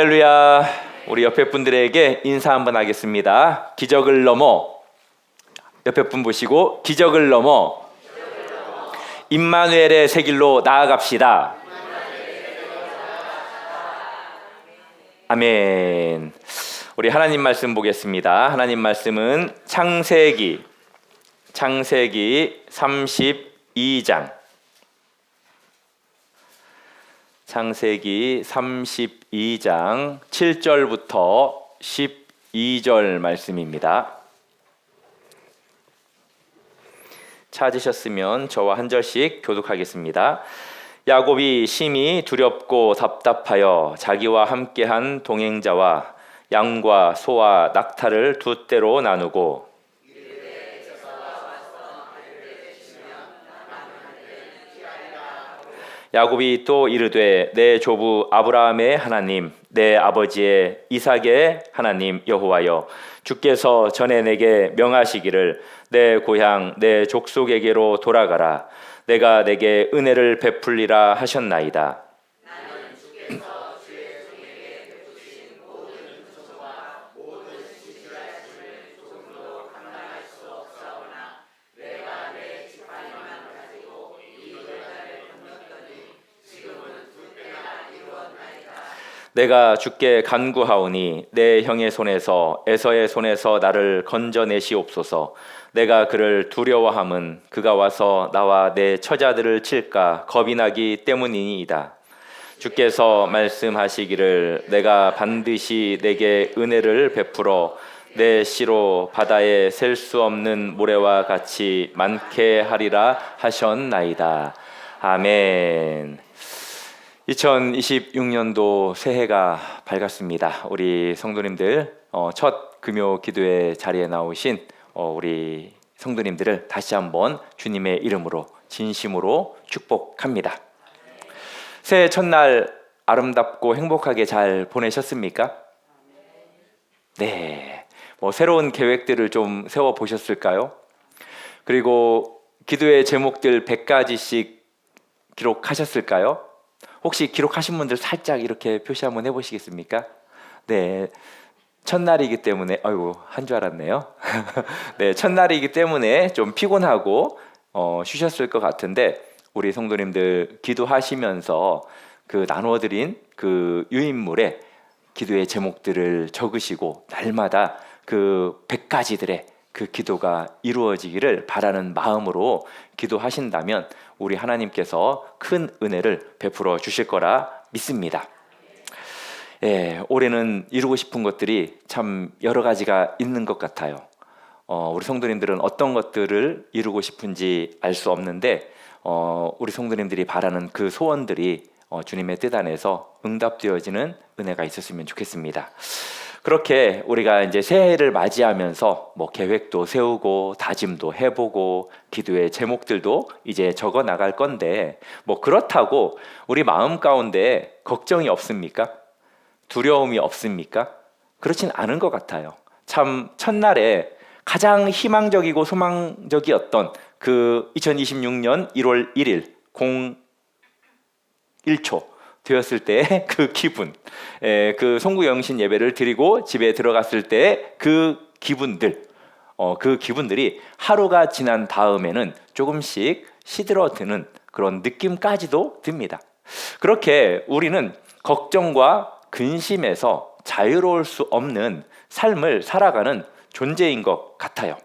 할렐루야. 우리 옆에 분들에게 인사 한번 하겠습니다. 기적을 넘어, 옆에 분 보시고 기적을 넘어 임마누엘의 새 길로 나아갑시다. 아멘. 우리 하나님 말씀 보겠습니다. 하나님 말씀은 창세기 32장 창세기 32장 7절부터 12절 말씀입니다. 찾으셨으면 저와 한 절씩 교독하겠습니다. 야곱이 심히 두렵고 답답하여 자기와 함께한 동행자와 양과 소와 낙타를 두 떼로 나누고 야곱이 또 이르되 내 조부 아브라함의 하나님 내 아버지의 이삭의 하나님 여호와여, 주께서 전에 내게 명하시기를 내 고향 내 족속에게로 돌아가라. 내가 내게 은혜를 베풀리라 하셨나이다. 나는 주께서 주의 종에게 베푸신 모든 조소와 모든 지지하심을 조금도 감당할 수 없사오나 내가 내 지팡이만 가지고 이 여자를 건넜더니 지금은 두 배나 이루었나이다. 내가 주께 간구하오니 내 형의 손에서 에서의 손에서 나를 건져내시옵소서. 내가 그를 두려워함은 그가 와서 나와 내 처자들을 칠까 겁이 나기 때문이니이다. 주께서 말씀하시기를 내가 반드시 내게 은혜를 베풀어 내 씨로 바다에 셀 수 없는 모래와 같이 많게 하리라 하셨나이다. 아멘. 2026년도 새해가 밝았습니다. 우리 성도님들 첫 금요 기도회 자리에 나오신 우리 성도님들을 다시 한번 주님의 이름으로 진심으로 축복합니다. 새해 첫날 아름답고 행복하게 잘 보내셨습니까? 네. 새로운 계획들을 좀 세워 보셨을까요? 그리고 기도의 제목들 100가지씩 기록하셨을까요? 혹시 기록하신 분들 살짝 이렇게 표시 한번 해보시겠습니까? 네. 첫날이기 때문에 한 줄 알았네요. 네, 첫날이기 때문에 좀 피곤하고 쉬셨을 것 같은데 우리 성도님들 기도하시면서 그 나눠드린 그 유인물에 기도의 제목들을 적으시고 날마다 그 100가지들의 그 기도가 이루어지기를 바라는 마음으로 기도하신다면 우리 하나님께서 큰 은혜를 베풀어 주실 거라 믿습니다. 예, 올해는 이루고 싶은 것들이 참 여러 가지가 있는 것 같아요. 우리 성도님들은 어떤 것들을 이루고 싶은지 알 수 없는데 우리 성도님들이 바라는 그 소원들이 주님의 뜻 안에서 응답되어지는 은혜가 있었으면 좋겠습니다. 그렇게 우리가 이제 새해를 맞이하면서 계획도 세우고 다짐도 해보고 기도의 제목들도 이제 적어 나갈 건데 그렇다고 우리 마음 가운데 걱정이 없습니까? 두려움이 없습니까? 그렇진 않은 것 같아요. 참 첫날에 가장 희망적이고 소망적이었던 그 2026년 1월 1일 01초 되었을 때 그 기분, 그 송구영신 예배를 드리고 집에 들어갔을 때 그 기분들, 그 기분들이 하루가 지난 다음에는 조금씩 시들어드는 그런 느낌까지도 듭니다. 그렇게 우리는 걱정과 근심에서 자유로울 수 없는 삶을 살아가는 존재인 것 같아요.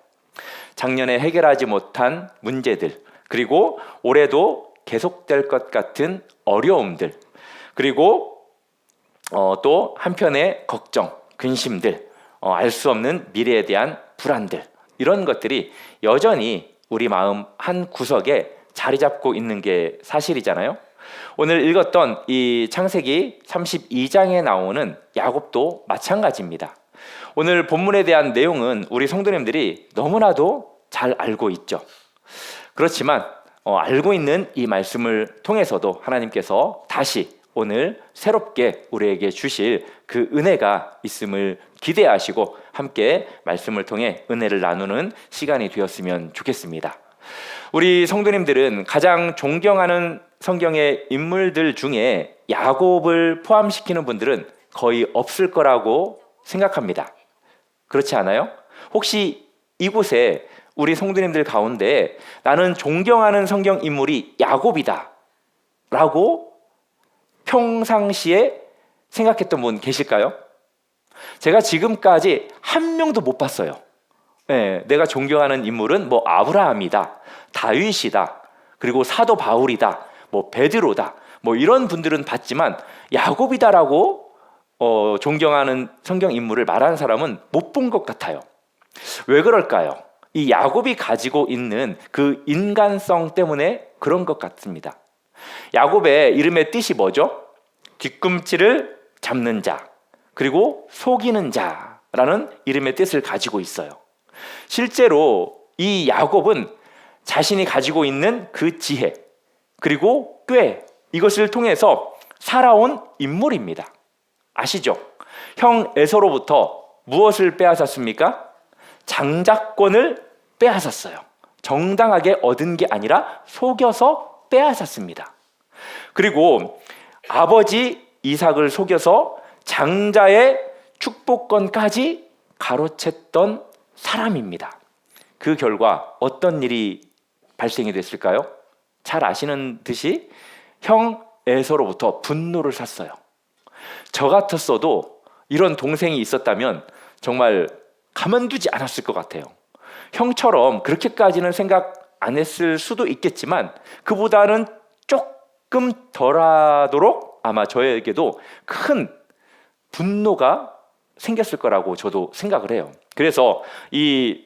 작년에 해결하지 못한 문제들, 그리고 올해도 계속될 것 같은 어려움들, 그리고 또 한편의 걱정, 근심들, 알 수 없는 미래에 대한 불안들, 이런 것들이 여전히 우리 마음 한 구석에 자리 잡고 있는 게 사실이잖아요. 오늘 읽었던 이 창세기 32장에 나오는 야곱도 마찬가지입니다. 오늘 본문에 대한 내용은 우리 성도님들이 너무나도 잘 알고 있죠. 그렇지만 알고 있는 이 말씀을 통해서도 하나님께서 다시 오늘 새롭게 우리에게 주실 그 은혜가 있음을 기대하시고 함께 말씀을 통해 은혜를 나누는 시간이 되었으면 좋겠습니다. 우리 성도님들은 가장 존경하는 성경의 인물들 중에 야곱을 포함시키는 분들은 거의 없을 거라고 생각합니다. 그렇지 않아요? 혹시 이곳에 우리 성도님들 가운데 나는 존경하는 성경 인물이 야곱이다 라고 평상시에 생각했던 분 계실까요? 제가 지금까지 한 명도 못 봤어요. 네, 내가 존경하는 인물은 뭐 아브라함이다, 다윗이다, 그리고 사도 바울이다, 뭐 베드로다, 뭐 이런 분들은 봤지만 야곱이다라고 존경하는 성경 인물을 말하는 사람은 못 본 것 같아요. 왜 그럴까요? 이 야곱이 가지고 있는 그 인간성 때문에 그런 것 같습니다. 야곱의 이름의 뜻이 뭐죠? 뒤꿈치를 잡는 자, 그리고 속이는 자라는 이름의 뜻을 가지고 있어요. 실제로 이 야곱은 자신이 가지고 있는 그 지혜, 그리고 꾀, 이것을 통해서 살아온 인물입니다. 아시죠? 형 에서로부터 무엇을 빼앗았습니까? 장자권을 빼앗았어요. 정당하게 얻은 게 아니라 속여서 빼앗았습니다. 그리고 아버지 이삭을 속여서 장자의 축복권까지 가로챘던 사람입니다. 그 결과 어떤 일이 발생이 됐을까요? 잘 아시는 듯이 형 에서로부터 분노를 샀어요. 저 같았어도 이런 동생이 있었다면 정말 가만두지 않았을 것 같아요. 형처럼 그렇게까지는 생각 안 했을 수도 있겠지만 그보다는 조금 덜하도록 아마 저에게도 큰 분노가 생겼을 거라고 저도 생각을 해요. 그래서 이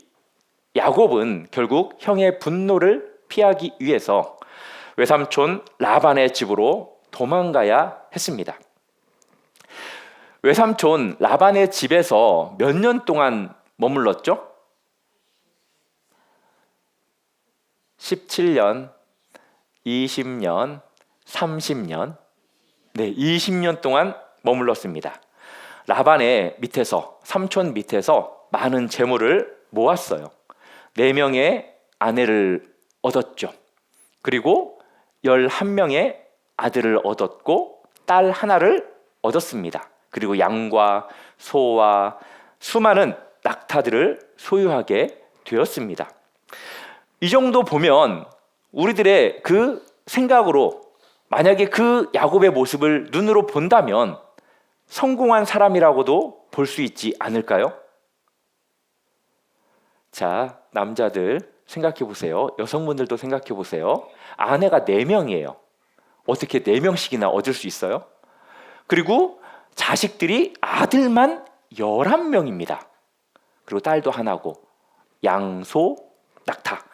야곱은 결국 형의 분노를 피하기 위해서 외삼촌 라반의 집으로 도망가야 했습니다. 외삼촌 라반의 집에서 몇 년 동안 머물렀죠? 17년, 20년, 30년, 네, 20년 동안 머물렀습니다. 라반의 밑에서, 삼촌 밑에서 많은 재물을 모았어요. 4명의 아내를 얻었죠. 그리고 11명의 아들을 얻었고 딸 하나를 얻었습니다. 그리고 양과 소와 수많은 낙타들을 소유하게 되었습니다. 이 정도 보면 우리들의 그 생각으로 만약에 그 야곱의 모습을 눈으로 본다면 성공한 사람이라고도 볼 수 있지 않을까요? 자, 남자들 생각해 보세요. 여성분들도 생각해 보세요. 아내가 4명이에요. 어떻게 4명씩이나 얻을 수 있어요? 그리고 자식들이 아들만 11명입니다. 그리고 딸도 하나고 양, 소, 낙타,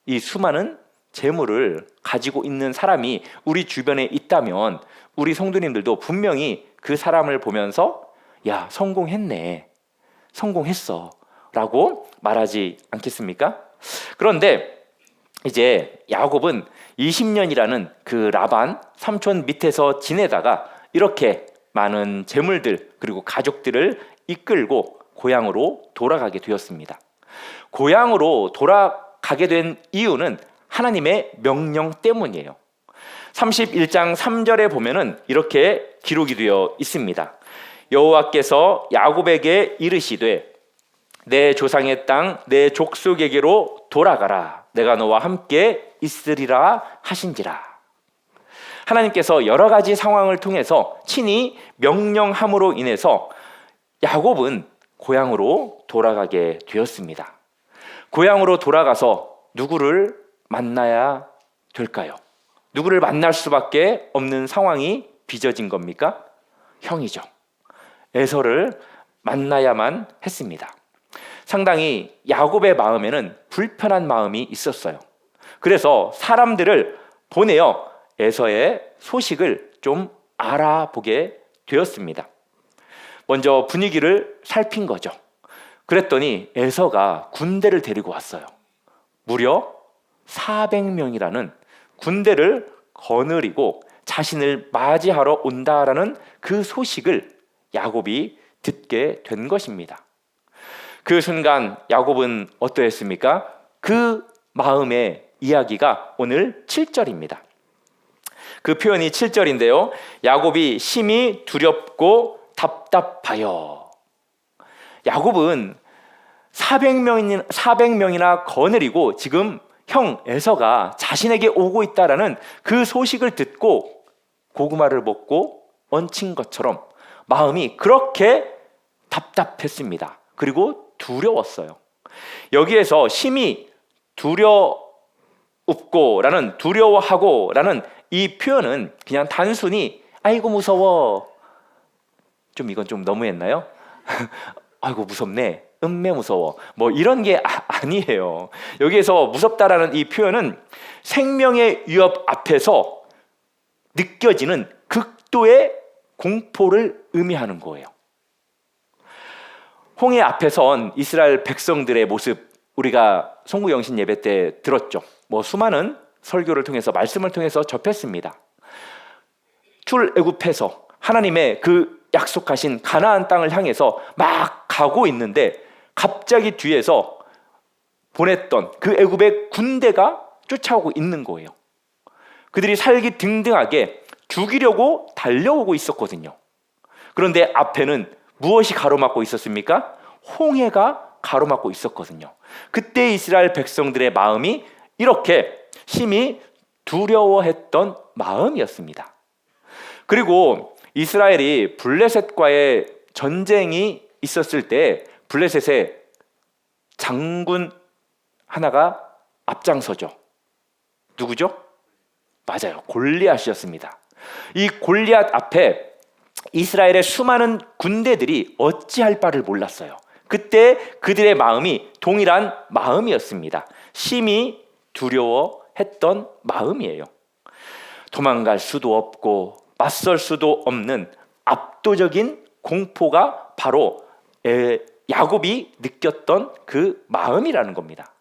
이 수많은 재물을 가지고 있는 사람이 우리 주변에 있다면 우리 성도님들도 분명히 그 사람을 보면서 야, 성공했네, 성공했어 라고 말하지 않겠습니까? 그런데 이제 야곱은 20년이라는 그 라반 삼촌 밑에서 지내다가 이렇게 많은 재물들 그리고 가족들을 이끌고 고향으로 돌아가게 되었습니다. 고향으로 돌아가게 된 이유는 하나님의 명령 때문이에요. 31장 3절에 보면은 이렇게 기록이 되어 있습니다. 여호와께서 야곱에게 이르시되 내 조상의 땅 내 족속에게로 돌아가라. 내가 너와 함께 있으리라 하신지라. 하나님께서 여러 가지 상황을 통해서 친히 명령함으로 인해서 야곱은 고향으로 돌아가게 되었습니다. 고향으로 돌아가서 누구를 만나야 될까요? 누구를 만날 수밖에 없는 상황이 빚어진 겁니까? 형이죠. 에서를 만나야만 했습니다. 상당히 야곱의 마음에는 불편한 마음이 있었어요. 그래서 사람들을 보내어 에서의 소식을 좀 알아보게 되었습니다. 먼저 분위기를 살핀 거죠. 그랬더니 에서가 군대를 데리고 왔어요. 무려 400명이라는 군대를 거느리고 자신을 맞이하러 온다라는 그 소식을 야곱이 듣게 된 것입니다. 그 순간 야곱은 어떠했습니까? 그 마음의 이야기가 오늘 7절입니다. 그 표현이 7절인데요. 야곱이 심히 두렵고 답답하여. 야곱은 400명이나 거느리고 지금 형 에서가 자신에게 오고 있다라는 그 소식을 듣고 고구마를 먹고 얹힌 것처럼 마음이 그렇게 답답했습니다. 그리고 두려웠어요. 여기에서 심히 두려웁고라는 두려워하고라는 이 표현은 그냥 단순히 아이고 무서워, 좀 이건 좀 너무했나요? 아이고 무섭네, 음매 무서워, 뭐 이런 게 아니에요. 여기에서 무섭다라는 이 표현은 생명의 위협 앞에서 느껴지는 극도의 공포를 의미하는 거예요. 홍해 앞에 선 이스라엘 백성들의 모습 우리가 송구영신 예배 때 들었죠. 뭐 수많은 설교를 통해서 말씀을 통해서 접했습니다. 출애굽해서 하나님의 그 약속하신 가나안 땅을 향해서 막 가고 있는데 갑자기 뒤에서 보냈던 그 애굽의 군대가 쫓아오고 있는 거예요. 그들이 살기 등등하게 죽이려고 달려오고 있었거든요. 그런데 앞에는 무엇이 가로막고 있었습니까? 홍해가 가로막고 있었거든요. 그때 이스라엘 백성들의 마음이 이렇게 심히 두려워했던 마음이었습니다. 그리고 이스라엘이 블레셋과의 전쟁이 있었을 때 블레셋의 장군 하나가 앞장서죠. 누구죠? 맞아요, 골리앗이었습니다. 이 골리앗 앞에 이스라엘의 수많은 군대들이 어찌할 바를 몰랐어요. 그때 그들의 마음이 동일한 마음이었습니다. 심히 두려워했던 마음이에요. 도망갈 수도 없고 맞설 수도 없는 압도적인 공포가 바로 야곱이 느꼈던 그 마음이라는 겁니다.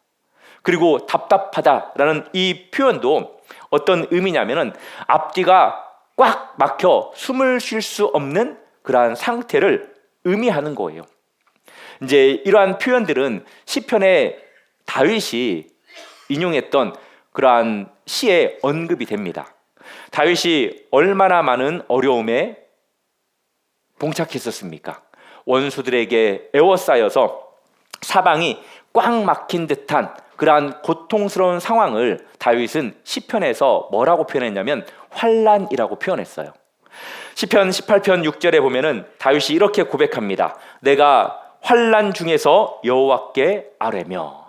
그리고 답답하다라는 이 표현도 어떤 의미냐면은 앞뒤가 꽉 막혀 숨을 쉴 수 없는 그러한 상태를 의미하는 거예요. 이제 이러한 표현들은 시편에 다윗이 인용했던 그러한 시에 언급이 됩니다. 다윗이 얼마나 많은 어려움에 봉착했었습니까? 원수들에게 에워싸여서 사방이 꽉 막힌 듯한 그러한 고통스러운 상황을 다윗은 시편에서 뭐라고 표현했냐면 환난이라고 표현했어요. 시편 18편 6절에 보면은 다윗이 이렇게 고백합니다. 내가 환난 중에서 여호와께 아뢰며.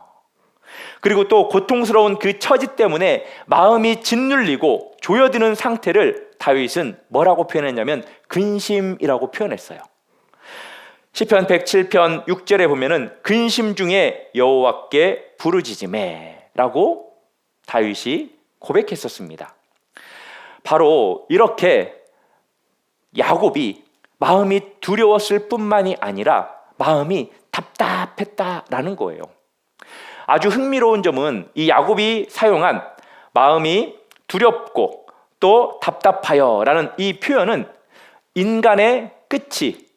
그리고 또 고통스러운 그 처지 때문에 마음이 짓눌리고 조여드는 상태를 다윗은 뭐라고 표현했냐면 근심이라고 표현했어요. 시편 107편 6절에 보면은 근심 중에 여호와께 부르짖으매라고 다윗이 고백했었습니다. 바로 이렇게 야곱이 마음이 두려웠을 뿐만이 아니라 마음이 답답했다라는 거예요. 아주 흥미로운 점은 이 야곱이 사용한 마음이 두렵고 또 답답하여라는 이 표현은 인간의 끝이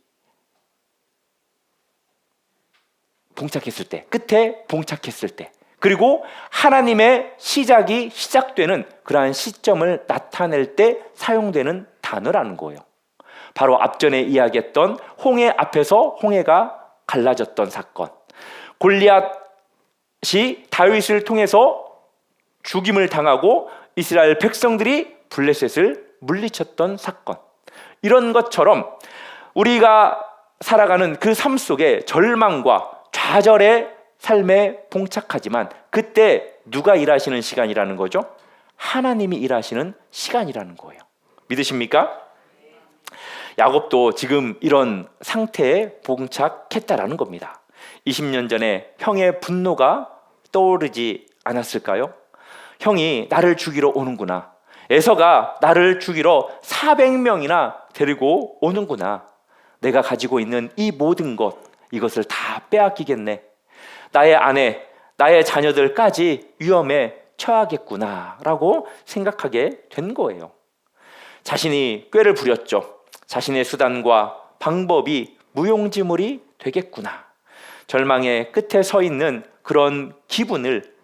봉착했을 때, 끝에 봉착했을 때, 그리고 하나님의 시작이 시작되는 그러한 시점을 나타낼 때 사용되는 단어라는 거예요. 바로 앞전에 이야기했던 홍해 앞에서 홍해가 갈라졌던 사건, 골리앗이 다윗을 통해서 죽임을 당하고 이스라엘 백성들이 블레셋을 물리쳤던 사건, 이런 것처럼 우리가 살아가는 그 삶 속에 절망과 좌절의 삶에 봉착하지만 그때 누가 일하시는 시간이라는 거죠? 하나님이 일하시는 시간이라는 거예요. 믿으십니까? 야곱도 지금 이런 상태에 봉착했다라는 겁니다. 20년 전에 형의 분노가 떠오르지 않았을까요? 형이 나를 죽이러 오는구나. 에서가 나를 죽이러 400명이나 데리고 오는구나. 내가 가지고 있는 이 모든 것, 이것을 다 빼앗기겠네. 나의 아내, 나의 자녀들까지 위험에 처하겠구나 라고 생각하게 된 거예요. 자신이 꾀를 부렸죠. 자신의 수단과 방법이 무용지물이 되겠구나. 절망의 끝에 서 있는 그런 기분을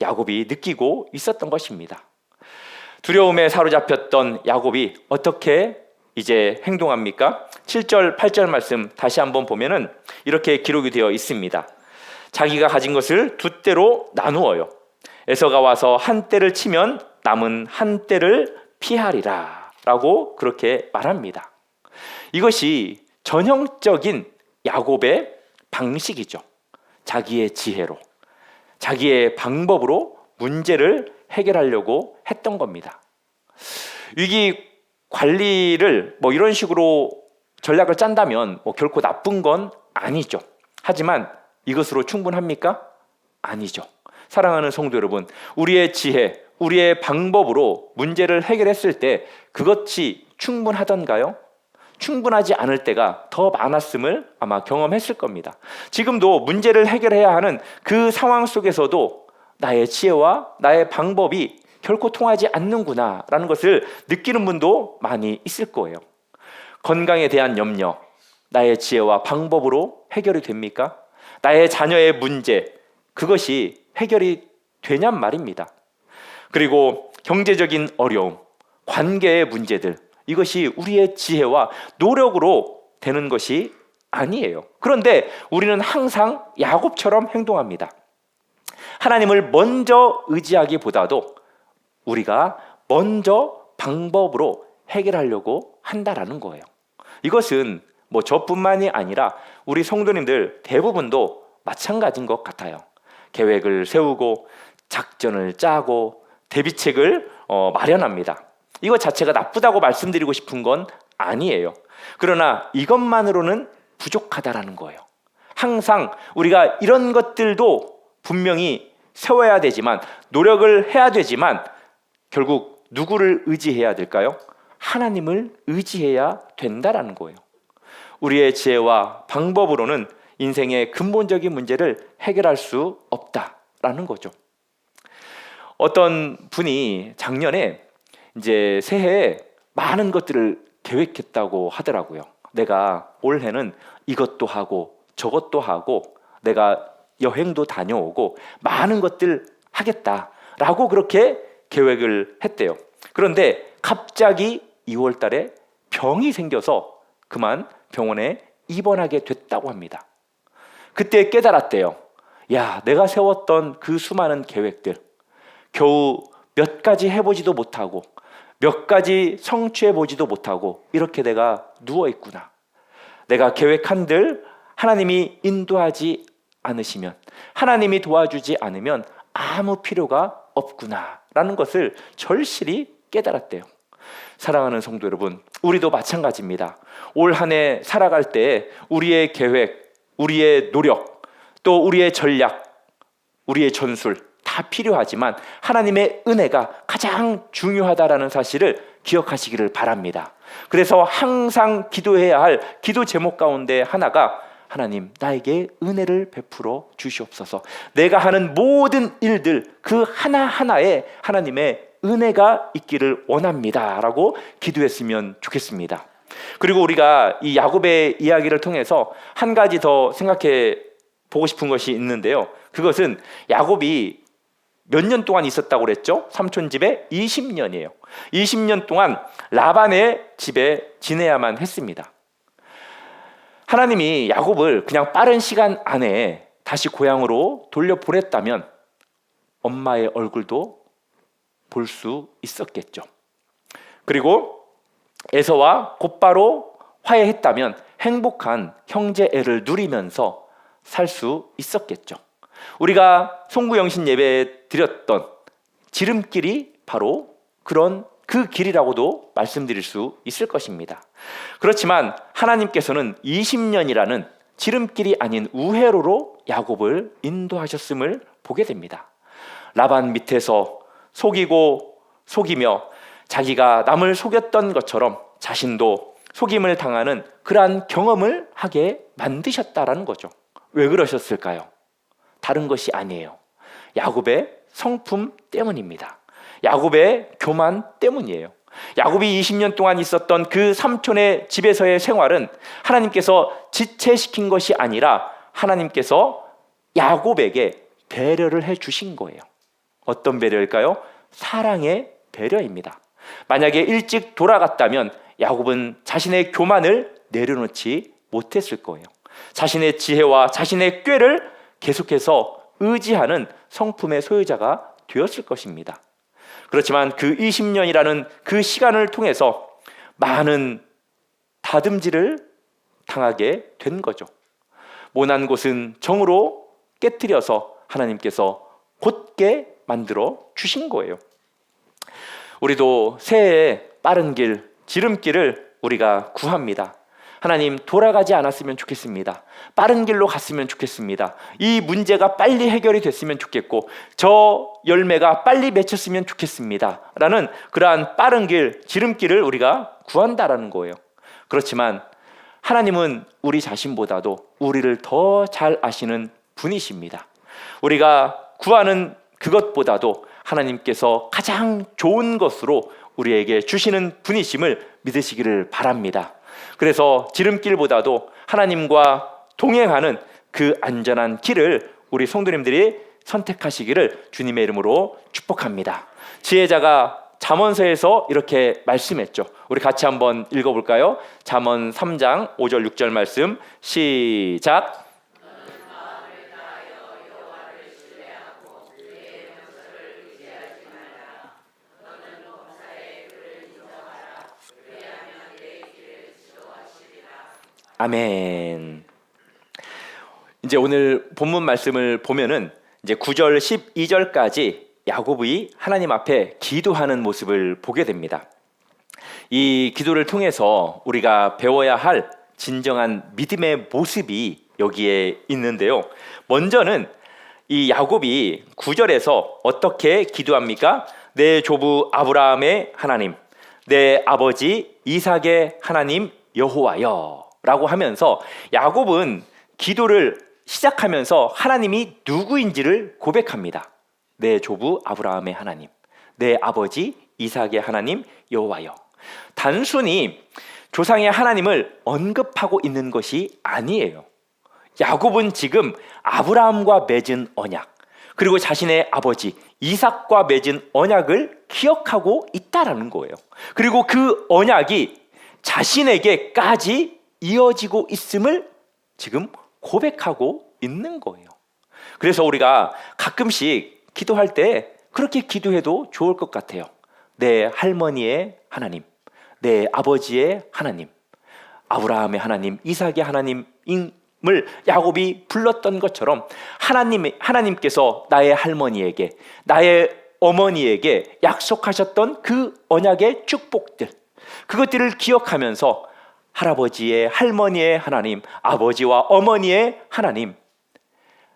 야곱이 느끼고 있었던 것입니다. 두려움에 사로잡혔던 야곱이 어떻게 이제 행동합니까? 7절, 8절 말씀 다시 한번 보면은 이렇게 기록이 되어 있습니다. 자기가 가진 것을 두 때로 나누어요. 에서가 와서 한 때를 치면 남은 한 때를 피하리라 라고 그렇게 말합니다. 이것이 전형적인 야곱의 방식이죠. 자기의 지혜로, 자기의 방법으로 문제를 해결하려고 했던 겁니다. 위기 관리를 이런 식으로 전략을 짠다면 결코 나쁜 건 아니죠. 하지만 이것으로 충분합니까? 아니죠. 사랑하는 성도 여러분, 우리의 지혜, 우리의 방법으로 문제를 해결했을 때 그것이 충분하던가요? 충분하지 않을 때가 더 많았음을 아마 경험했을 겁니다. 지금도 문제를 해결해야 하는 그 상황 속에서도 나의 지혜와 나의 방법이 결코 통하지 않는구나 라는 것을 느끼는 분도 많이 있을 거예요. 건강에 대한 염려, 나의 지혜와 방법으로 해결이 됩니까? 나의 자녀의 문제, 그것이 해결이 되냔 말입니다. 그리고 경제적인 어려움, 관계의 문제들, 이것이 우리의 지혜와 노력으로 되는 것이 아니에요. 그런데 우리는 항상 야곱처럼 행동합니다. 하나님을 먼저 의지하기보다도 우리가 먼저 방법으로 해결하려고 한다라는 거예요. 이것은 저뿐만이 아니라 우리 성도님들 대부분도 마찬가지인 것 같아요. 계획을 세우고 작전을 짜고 대비책을 마련합니다. 이것 자체가 나쁘다고 말씀드리고 싶은 건 아니에요. 그러나 이것만으로는 부족하다라는 거예요. 항상 우리가 이런 것들도 분명히 세워야 되지만, 노력을 해야 되지만 결국 누구를 의지해야 될까요? 하나님을 의지해야 된다라는 거예요. 우리의 지혜와 방법으로는 인생의 근본적인 문제를 해결할 수 없다라는 거죠. 어떤 분이 작년에 이제 새해에 많은 것들을 계획했다고 하더라고요. 내가 올해는 이것도 하고 저것도 하고 내가 여행도 다녀오고 많은 것들 하겠다라고 그렇게 계획을 했대요. 그런데 갑자기 2월 달에 병이 생겨서 그만 병원에 입원하게 됐다고 합니다. 그때 깨달았대요. 야, 내가 세웠던 그 수많은 계획들 겨우 몇 가지 해보지도 못하고 몇 가지 성취해보지도 못하고 이렇게 내가 누워있구나. 내가 계획한들 하나님이 인도하지 않으시면, 하나님이 도와주지 않으면 아무 필요가 없구나 라는 것을 절실히 깨달았대요. 사랑하는 성도 여러분, 우리도 마찬가지입니다. 올 한 해 살아갈 때 우리의 계획, 우리의 노력, 또 우리의 전략, 우리의 전술 다 필요하지만 하나님의 은혜가 가장 중요하다라는 사실을 기억하시기를 바랍니다. 그래서 항상 기도해야 할 기도 제목 가운데 하나가 하나님, 나에게 은혜를 베풀어 주시옵소서. 내가 하는 모든 일들 그 하나하나에 하나님의 은혜가 있기를 원합니다 라고 기도했으면 좋겠습니다. 그리고 우리가 이 야곱의 이야기를 통해서 한 가지 더 생각해 보고 싶은 것이 있는데요. 그것은 야곱이 몇 년 동안 있었다고 그랬죠? 삼촌 집에 20년이에요. 20년 동안 라반의 집에 지내야만 했습니다. 하나님이 야곱을 그냥 빠른 시간 안에 다시 고향으로 돌려보냈다면 엄마의 얼굴도 볼 수 있었겠죠. 그리고 에서와 곧바로 화해했다면 행복한 형제애를 누리면서 살 수 있었겠죠. 우리가 송구영신 예배 드렸던 지름길이 바로 그 길이라고도 말씀드릴 수 있을 것입니다. 그렇지만 하나님께서는 20년이라는 지름길이 아닌 우회로로 야곱을 인도하셨음을 보게 됩니다. 라반 밑에서 속이고 속이며 자기가 남을 속였던 것처럼 자신도 속임을 당하는 그러한 경험을 하게 만드셨다라는 거죠. 왜 그러셨을까요? 다른 것이 아니에요. 야곱의 성품 때문입니다. 야곱의 교만 때문이에요. 야곱이 20년 동안 있었던 그 삼촌의 집에서의 생활은 하나님께서 지체시킨 것이 아니라 하나님께서 야곱에게 배려를 해주신 거예요. 어떤 배려일까요? 사랑의 배려입니다. 만약에 일찍 돌아갔다면 야곱은 자신의 교만을 내려놓지 못했을 거예요. 자신의 지혜와 자신의 꾀를 계속해서 의지하는 성품의 소유자가 되었을 것입니다. 그렇지만 그 20년이라는 그 시간을 통해서 많은 다듬질을 당하게 된 거죠. 모난 곳은 정으로 깨뜨려서 하나님께서 곧게 만들어 주신 거예요. 우리도 새해에 빠른 길, 지름길을 우리가 구합니다. 하나님, 돌아가지 않았으면 좋겠습니다. 빠른 길로 갔으면 좋겠습니다. 이 문제가 빨리 해결이 됐으면 좋겠고 저 열매가 빨리 맺혔으면 좋겠습니다. 라는 그러한 빠른 길, 지름길을 우리가 구한다라는 거예요. 그렇지만 하나님은 우리 자신보다도 우리를 더 잘 아시는 분이십니다. 우리가 구하는 그것보다도 하나님께서 가장 좋은 것으로 우리에게 주시는 분이심을 믿으시기를 바랍니다. 그래서 지름길보다도 하나님과 동행하는 그 안전한 길을 우리 성도님들이 선택하시기를 주님의 이름으로 축복합니다. 지혜자가 잠언서에서 이렇게 말씀했죠. 우리 같이 한번 읽어볼까요? 잠언 3장 5절 6절 말씀 시작. 아멘. 이제 오늘 본문 말씀을 보면은 이제 9절 12절까지 야곱이 하나님 앞에 기도하는 모습을 보게 됩니다. 이 기도를 통해서 우리가 배워야 할 진정한 믿음의 모습이 여기에 있는데요. 먼저는 이 야곱이 9절에서 어떻게 기도합니까? 내 조부 아브라함의 하나님, 내 아버지 이삭의 하나님 여호와여 라고 하면서 야곱은 기도를 시작하면서 하나님이 누구인지를 고백합니다. 내 조부 아브라함의 하나님, 내 아버지 이삭의 하나님 여호와여. 단순히 조상의 하나님을 언급하고 있는 것이 아니에요. 야곱은 지금 아브라함과 맺은 언약, 그리고 자신의 아버지 이삭과 맺은 언약을 기억하고 있다라는 거예요. 그리고 그 언약이 자신에게까지 이어지고 있음을 지금 고백하고 있는 거예요. 그래서 우리가 가끔씩 기도할 때 그렇게 기도해도 좋을 것 같아요. 내 할머니의 하나님, 내 아버지의 하나님, 아브라함의 하나님, 이삭의 하나님을 야곱이 불렀던 것처럼 하나님께서 나의 할머니에게, 나의 어머니에게 약속하셨던 그 언약의 축복들, 그것들을 기억하면서 할아버지의, 할머니의 하나님, 아버지와 어머니의 하나님,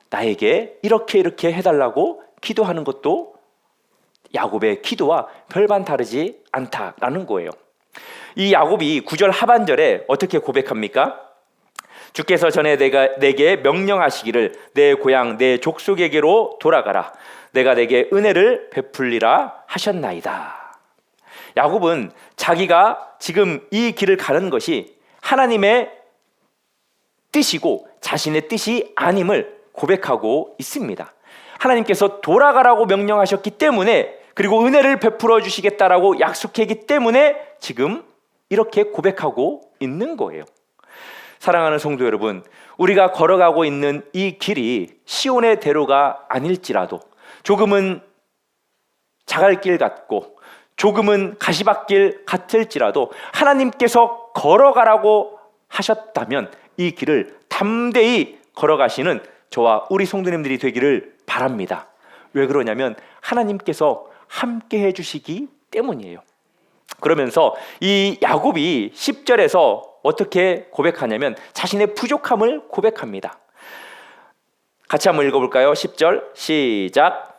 나에게 이렇게 해달라고 기도하는 것도 야곱의 기도와 별반 다르지 않다라는 거예요. 이 야곱이 9절 하반절에 어떻게 고백합니까? 주께서 전에 내게 명령하시기를 내 고향 내 족속에게로 돌아가라. 내가 내게 은혜를 베풀리라 하셨나이다. 야곱은 자기가 지금 이 길을 가는 것이 하나님의 뜻이고 자신의 뜻이 아님을 고백하고 있습니다. 하나님께서 돌아가라고 명령하셨기 때문에, 그리고 은혜를 베풀어 주시겠다라고 약속했기 때문에 지금 이렇게 고백하고 있는 거예요. 사랑하는 성도 여러분, 우리가 걸어가고 있는 이 길이 시온의 대로가 아닐지라도, 조금은 자갈길 같고 조금은 가시밭길 같을지라도 하나님께서 걸어가라고 하셨다면 이 길을 담대히 걸어가시는 저와 우리 성도님들이 되기를 바랍니다. 왜 그러냐면 하나님께서 함께 해주시기 때문이에요. 그러면서 이 야곱이 10절에서 어떻게 고백하냐면 자신의 부족함을 고백합니다. 같이 한번 읽어볼까요? 10절 시작.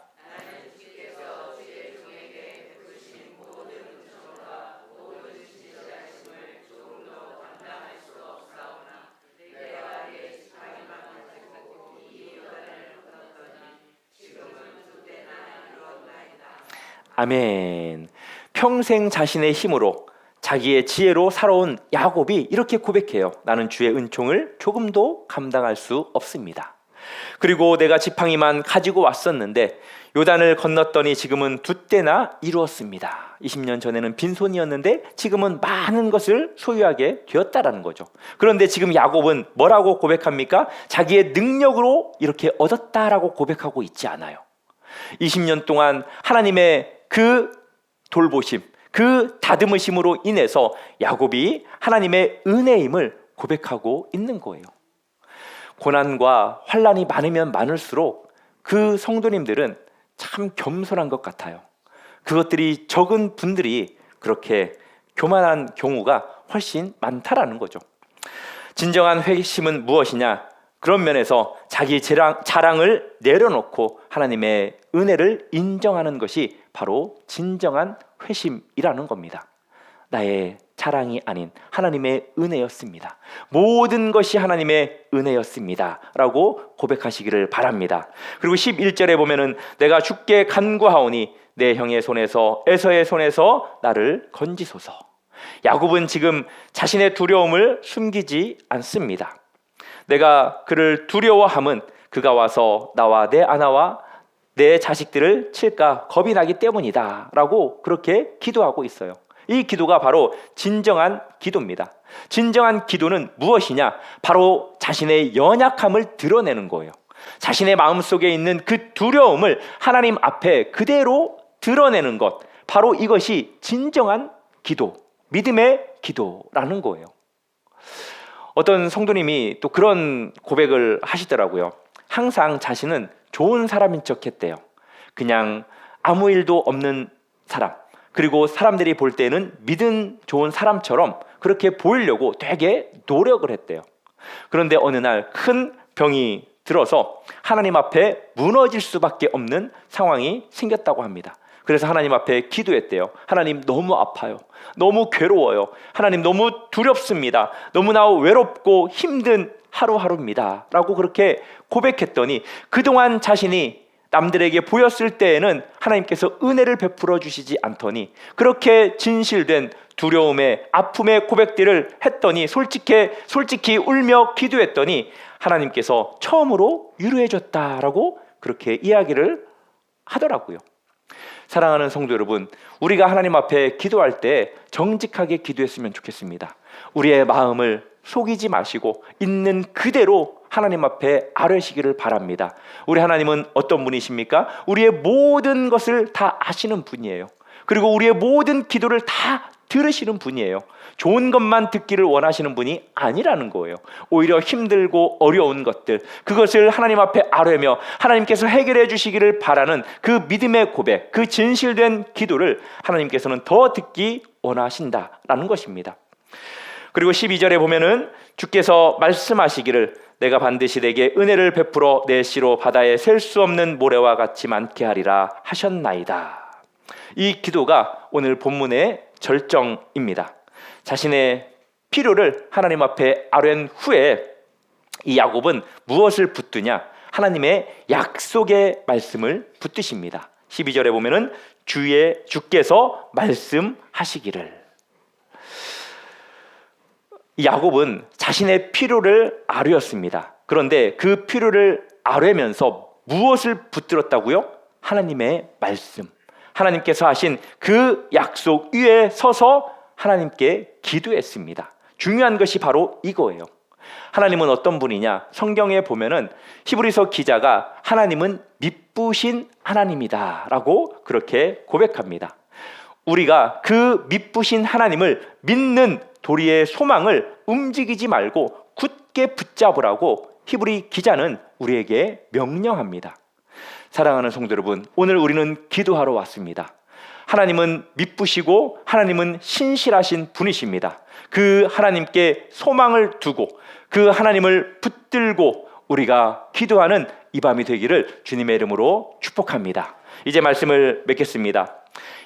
아멘. 평생 자신의 힘으로 자기의 지혜로 살아온 야곱이 이렇게 고백해요. 나는 주의 은총을 조금도 감당할 수 없습니다. 그리고 내가 지팡이만 가지고 왔었는데 요단을 건넜더니 지금은 두 때나 이루었습니다. 20년 전에는 빈손이었는데 지금은 많은 것을 소유하게 되었다라는 거죠. 그런데 지금 야곱은 뭐라고 고백합니까? 자기의 능력으로 이렇게 얻었다라고 고백하고 있지 않아요. 20년 동안 하나님의 그 돌보심, 그 다듬으심으로 인해서 야곱이 하나님의 은혜임을 고백하고 있는 거예요. 고난과 환난이 많으면 많을수록 그 성도님들은 참 겸손한 것 같아요. 그것들이 적은 분들이 그렇게 교만한 경우가 훨씬 많다라는 거죠. 진정한 회심은 무엇이냐? 그런 면에서 자기 자랑을 내려놓고 하나님의 은혜를 인정하는 것이 바로 진정한 회심이라는 겁니다. 나의 자랑이 아닌 하나님의 은혜였습니다. 모든 것이 하나님의 은혜였습니다 라고 고백하시기를 바랍니다. 그리고 11절에 보면은 내가 주께 간구하오니 내 형의 손에서 에서의 손에서 나를 건지소서. 야곱은 지금 자신의 두려움을 숨기지 않습니다. 내가 그를 두려워함은 그가 와서 나와 내 아내와 내 자식들을 칠까 겁이 나기 때문이다 라고 그렇게 기도하고 있어요. 이 기도가 바로 진정한 기도입니다. 진정한 기도는 무엇이냐? 바로 자신의 연약함을 드러내는 거예요. 자신의 마음속에 있는 그 두려움을 하나님 앞에 그대로 드러내는 것, 바로 이것이 진정한 기도, 믿음의 기도라는 거예요. 어떤 성도님이 또 그런 고백을 하시더라고요. 항상 자신은 좋은 사람인 척 했대요. 그냥 아무 일도 없는 사람, 그리고 사람들이 볼 때는 믿음 좋은 사람처럼 그렇게 보이려고 되게 노력을 했대요. 그런데 어느 날 큰 병이 들어서 하나님 앞에 무너질 수밖에 없는 상황이 생겼다고 합니다. 그래서 하나님 앞에 기도했대요. 하나님, 너무 아파요. 너무 괴로워요. 하나님, 너무 두렵습니다. 너무나 외롭고 힘든 하루하루입니다 라고 그렇게 고백했더니 그동안 자신이 남들에게 보였을 때에는 하나님께서 은혜를 베풀어 주시지 않더니, 그렇게 진실된 두려움의 아픔의 고백들을 했더니 솔직히 울며 기도했더니 하나님께서 처음으로 위로해 줬다라고 그렇게 이야기를 하더라고요. 사랑하는 성도 여러분, 우리가 하나님 앞에 기도할 때 정직하게 기도했으면 좋겠습니다. 우리의 마음을 속이지 마시고 있는 그대로 하나님 앞에 아뢰시기를 바랍니다. 우리 하나님은 어떤 분이십니까? 우리의 모든 것을 다 아시는 분이에요. 그리고 우리의 모든 기도를 다 들으시는 분이에요. 좋은 것만 듣기를 원하시는 분이 아니라는 거예요. 오히려 힘들고 어려운 것들, 그것을 하나님 앞에 아뢰며 하나님께서 해결해 주시기를 바라는 그 믿음의 고백, 그 진실된 기도를 하나님께서는 더 듣기 원하신다라는 것입니다. 그리고 12절에 보면은 주께서 말씀하시기를 내가 반드시 내게 은혜를 베풀어 내 씨로 바다에 셀 수 없는 모래와 같이 많게 하리라 하셨나이다. 이 기도가 오늘 본문의 절정입니다. 자신의 필요를 하나님 앞에 아뢰는 후에 이 야곱은 무엇을 붙드냐? 하나님의 약속의 말씀을 붙드십니다. 12절에 보면은 주께서 말씀하시기를. 야곱은 자신의 필요를 아뢰었습니다. 그런데 그 필요를 아뢰면서 무엇을 붙들었다고요? 하나님의 말씀. 하나님께서 하신 그 약속 위에 서서 하나님께 기도했습니다. 중요한 것이 바로 이거예요. 하나님은 어떤 분이냐? 성경에 보면은 히브리서 기자가 하나님은 미쁘신 하나님이다 라고 그렇게 고백합니다. 우리가 그 미쁘신 하나님을 믿는 도리의 소망을 움직이지 말고 굳게 붙잡으라고 히브리 기자는 우리에게 명령합니다. 사랑하는 성도 여러분, 오늘 우리는 기도하러 왔습니다. 하나님은 미쁘시고 하나님은 신실하신 분이십니다. 그 하나님께 소망을 두고 그 하나님을 붙들고 우리가 기도하는 이 밤이 되기를 주님의 이름으로 축복합니다. 이제 말씀을 맺겠습니다.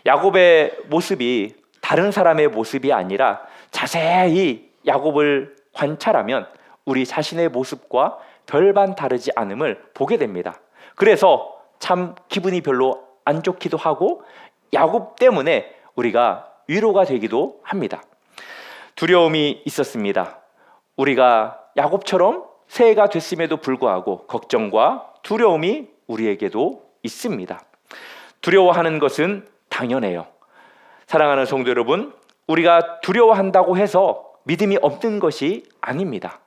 야곱의 모습이 다른 사람의 모습이 아니라 자세히 야곱을 관찰하면 우리 자신의 모습과 별반 다르지 않음을 보게 됩니다. 그래서 참 기분이 별로 안 좋기도 하고 야곱 때문에 우리가 위로가 되기도 합니다. 두려움이 있었습니다. 우리가 야곱처럼 새해가 됐음에도 불구하고 걱정과 두려움이 우리에게도 있습니다. 두려워하는 것은 당연해요. 사랑하는 성도 여러분, 우리가 두려워한다고 해서 믿음이 없는 것이 아닙니다.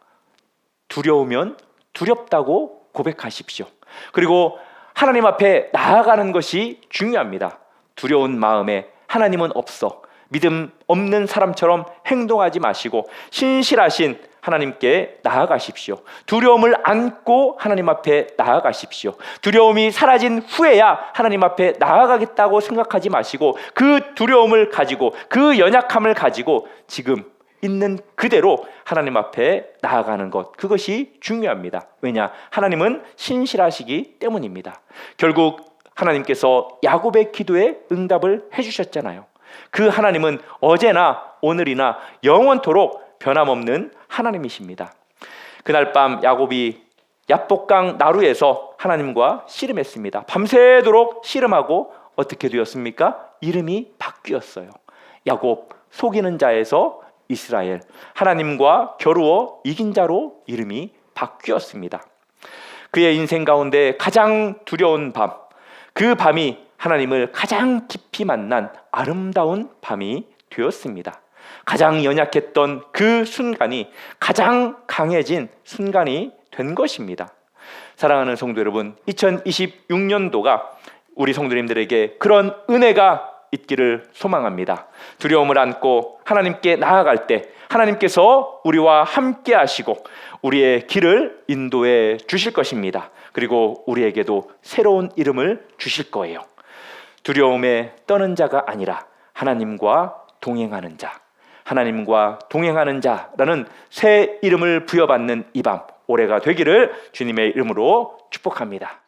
두려우면 두렵다고 고백하십시오. 그리고 하나님 앞에 나아가는 것이 중요합니다. 두려운 마음에 하나님은 없어, 믿음 없는 사람처럼 행동하지 마시고 신실하신 하나님께 나아가십시오. 두려움을 안고 하나님 앞에 나아가십시오. 두려움이 사라진 후에야 하나님 앞에 나아가겠다고 생각하지 마시고 그 두려움을 가지고 그 연약함을 가지고 지금 있는 그대로 하나님 앞에 나아가는 것, 그것이 중요합니다. 왜냐? 하나님은 신실하시기 때문입니다. 결국 하나님께서 야곱의 기도에 응답을 해주셨잖아요. 그 하나님은 어제나 오늘이나 영원토록 변함없는 하나님이십니다. 그날 밤 야곱이 야복강 나루에서 하나님과 씨름했습니다. 밤새도록 씨름하고 어떻게 되었습니까? 이름이 바뀌었어요. 야곱, 속이는 자에서 이스라엘, 하나님과 겨루어 이긴 자로 이름이 바뀌었습니다. 그의 인생 가운데 가장 두려운 밤, 그 밤이 하나님을 가장 깊이 만난 아름다운 밤이 되었습니다. 가장 연약했던 그 순간이 가장 강해진 순간이 된 것입니다. 사랑하는 성도 여러분, 2026년도가 우리 성도님들에게 그런 은혜가 있기를 소망합니다. 두려움을 안고 하나님께 나아갈 때 하나님께서 우리와 함께 하시고 우리의 길을 인도해 주실 것입니다. 그리고 우리에게도 새로운 이름을 주실 거예요. 두려움에 떠는 자가 아니라 하나님과 동행하는 자, 하나님과 동행하는 자라는 새 이름을 부여받는 이 밤 올해가 되기를 주님의 이름으로 축복합니다.